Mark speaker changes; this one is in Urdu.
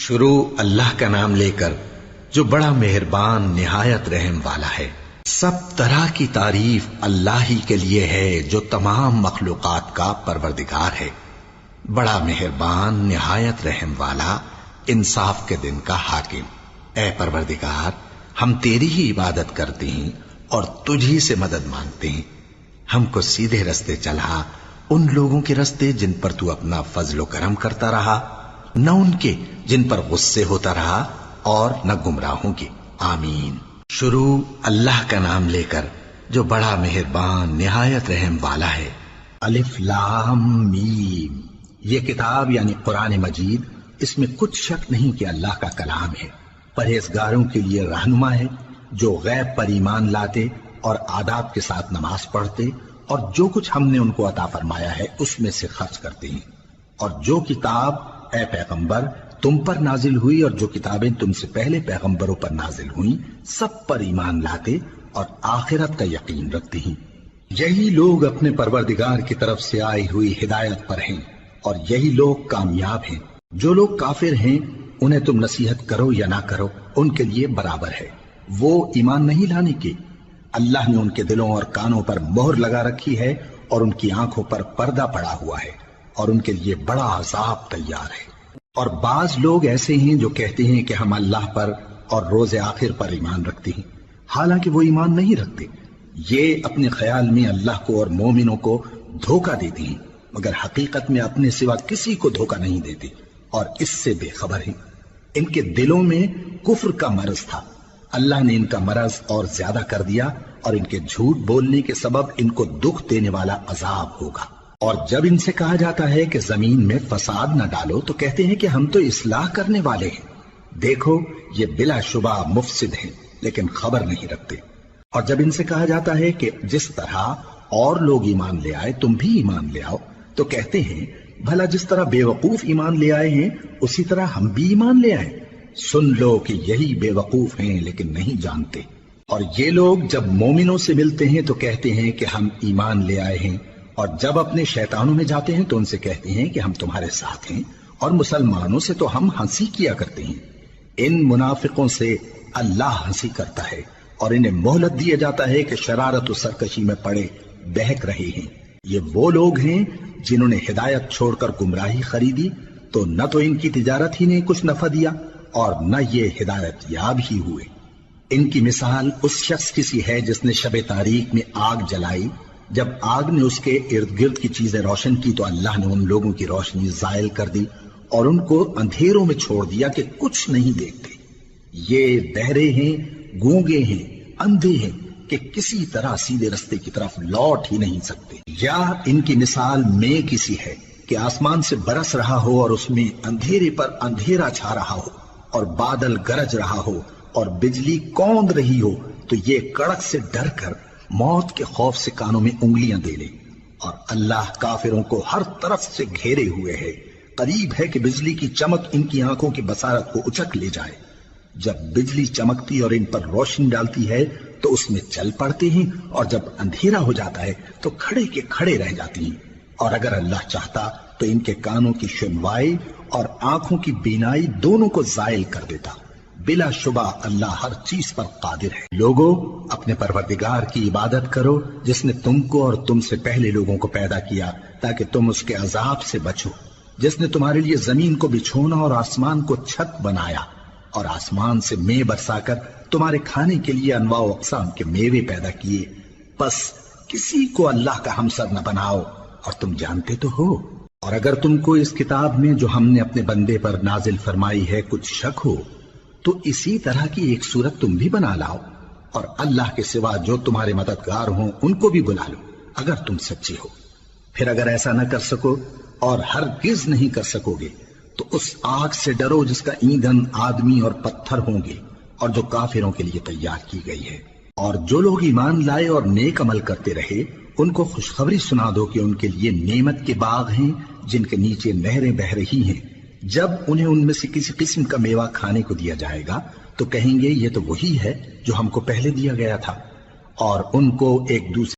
Speaker 1: شروع اللہ کا نام لے کر جو بڑا مہربان نہایت رحم والا ہے۔ سب طرح کی تعریف اللہ ہی کے لیے ہے جو تمام مخلوقات کا پروردگار ہے، بڑا مہربان نہایت رحم والا، انصاف کے دن کا حاکم۔ اے پروردگار، ہم تیری ہی عبادت کرتے ہیں اور تجھی سے مدد مانگتے ہیں۔ ہم کو سیدھے رستے چلا، ان لوگوں کے رستے جن پر تو اپنا فضل و کرم کرتا رہا، نہ ان کے جن پر غصے ہوتا رہا، اور نہ گمراہوں کے۔ آمین۔ شروع اللہ کا نام لے کر جو بڑا مہربان نہایت رحم والا ہے۔ الف لام میم۔ یہ کتاب یعنی قرآن مجید، اس میں کچھ شک نہیں کہ اللہ کا کلام ہے، پرہیزگاروں کے لیے رہنما ہے، جو غیب پر ایمان لاتے اور آداب کے ساتھ نماز پڑھتے اور جو کچھ ہم نے ان کو عطا فرمایا ہے اس میں سے خرچ کرتے ہیں، اور جو کتاب اے پیغمبر تم پر نازل ہوئی اور جو کتابیں تم سے پہلے پیغمبروں پر نازل ہوئیں سب پر ایمان لاتے اور آخرت کا یقین رکھتے ہیں۔ یہی لوگ اپنے پروردگار کی طرف سے آئی ہوئی ہدایت پر ہیں اور یہی لوگ کامیاب ہیں۔ جو لوگ کافر ہیں انہیں تم نصیحت کرو یا نہ کرو ان کے لیے برابر ہے، وہ ایمان نہیں لانے کے۔ اللہ نے ان کے دلوں اور کانوں پر مہر لگا رکھی ہے اور ان کی آنکھوں پر پردہ پڑا ہوا ہے اور ان کے لیے بڑا عذاب تیار ہے۔ اور بعض لوگ ایسے ہیں جو کہتے ہیں کہ ہم اللہ پر اور روز آخر پر ایمان رکھتے ہیں، حالانکہ وہ ایمان نہیں رکھتے۔ یہ اپنے خیال میں اللہ کو اور مومنوں کو دھوکہ دیتے ہیں، مگر حقیقت میں اپنے سوا کسی کو دھوکہ نہیں دیتے اور اس سے بے خبر ہیں۔ ان کے دلوں میں کفر کا مرض تھا، اللہ نے ان کا مرض اور زیادہ کر دیا اور ان کے جھوٹ بولنے کے سبب ان کو دکھ دینے والا عذاب ہوگا۔ اور جب ان سے کہا جاتا ہے کہ زمین میں فساد نہ ڈالو تو کہتے ہیں کہ ہم تو اصلاح کرنے والے ہیں۔ دیکھو یہ بلا شبہ مفسد ہیں لیکن خبر نہیں رکھتے۔ اور جب ان سے کہا جاتا ہے کہ جس طرح اور لوگ ایمان لے آئے تم بھی ایمان لے آؤ تو کہتے ہیں بھلا جس طرح بے وقوف ایمان لے آئے ہیں اسی طرح ہم بھی ایمان لے آئیں۔ سن لو کہ یہی بے وقوف ہیں لیکن نہیں جانتے۔ اور یہ لوگ جب مومنوں سے ملتے ہیں تو کہتے ہیں کہ ہم ایمان لے آئے ہیں، اور جب اپنے شیطانوں میں جاتے ہیں تو ان سے کہتے ہیں کہ ہم تمہارے ساتھ ہیں، اور مسلمانوں سے تو ہم ہنسی کیا کرتے ہیں۔ ان منافقوں سے اللہ ہنسی کرتا ہے اور انہیں مہلت دیا جاتا ہے کہ شرارت و سرکشی میں پڑے بہک رہے ہیں۔ یہ وہ لوگ ہیں جنہوں نے ہدایت چھوڑ کر گمراہی خریدی، تو نہ تو ان کی تجارت ہی نے کچھ نفع دیا اور نہ یہ ہدایت یاب ہی ہوئے۔ ان کی مثال اس شخص کی سی ہے جس نے شب تاریک میں آگ جلائی، جب آگ نے اس کے ارد گرد کی چیزیں روشن کی تو اللہ نے ان لوگوں کی روشنی زائل کر دی اور ان کو اندھیروں میں چھوڑ دیا کہ کچھ نہیں دیکھتے۔ یہ بہرے ہیں، گونگے ہیں، اندھے ہیں کہ کسی طرح سیدھے رستے کی طرف لوٹ ہی نہیں سکتے۔ یا ان کی مثال میں کسی ہے کہ آسمان سے برس رہا ہو اور اس میں اندھیرے پر اندھیرا چھا رہا ہو اور بادل گرج رہا ہو اور بجلی کوند رہی ہو تو یہ کڑک سے ڈر کر موت کے خوف سے کانوں میں انگلیاں دے لے۔ اور اللہ کافروں کو ہر طرف سے گھیرے ہوئے ہے، قریب ہے کہ بجلی کی چمک ان کی آنکھوں کی بصارت کو اچک لے جائے۔ جب بجلی چمکتی اور ان پر روشنی ڈالتی ہے تو اس میں چل پڑتے ہیں، اور جب اندھیرا ہو جاتا ہے تو کھڑے کے کھڑے رہ جاتی ہیں۔ اور اگر اللہ چاہتا تو ان کے کانوں کی سنوائی اور آنکھوں کی بینائی دونوں کو زائل کر دیتا۔ بلا شبہ اللہ ہر چیز پر قادر ہے۔ لوگو اپنے پروردگار کی عبادت کرو جس نے تم کو اور تم سے پہلے لوگوں کو پیدا کیا تاکہ تم اس کے عذاب سے بچو، جس نے تمہارے لیے زمین کو بچھونا اور آسمان کو چھت بنایا اور آسمان سے مے برسا کر تمہارے کھانے کے لیے انواع و اقسام کے میوے پیدا کیے۔ پس کسی کو اللہ کا ہمسر نہ بناؤ اور تم جانتے تو ہو۔ اور اگر تم کو اس کتاب میں جو ہم نے اپنے بندے پر نازل فرمائی ہے کچھ شک ہو تو اسی طرح کی ایک صورت تم بھی بنا لاؤ، اور اللہ کے سوا جو تمہارے مددگار ہوں ان کو بھی بلا لو اگر تم سچے ہو۔ پھر اگر ایسا نہ کر سکو اور ہرگز نہیں کر سکو گے تو اس آگ سے ڈرو جس کا ایندھن آدمی اور پتھر ہوں گے اور جو کافروں کے لیے تیار کی گئی ہے۔ اور جو لوگ ایمان لائے اور نیک عمل کرتے رہے ان کو خوشخبری سنا دو کہ ان کے لیے نعمت کے باغ ہیں جن کے نیچے نہریں بہہ رہی ہیں۔ جب انہیں ان میں سے کسی قسم کا میوہ کھانے کو دیا جائے گا تو کہیں گے یہ تو وہی ہے جو ہم کو پہلے دیا گیا تھا، اور ان کو ایک دوسرے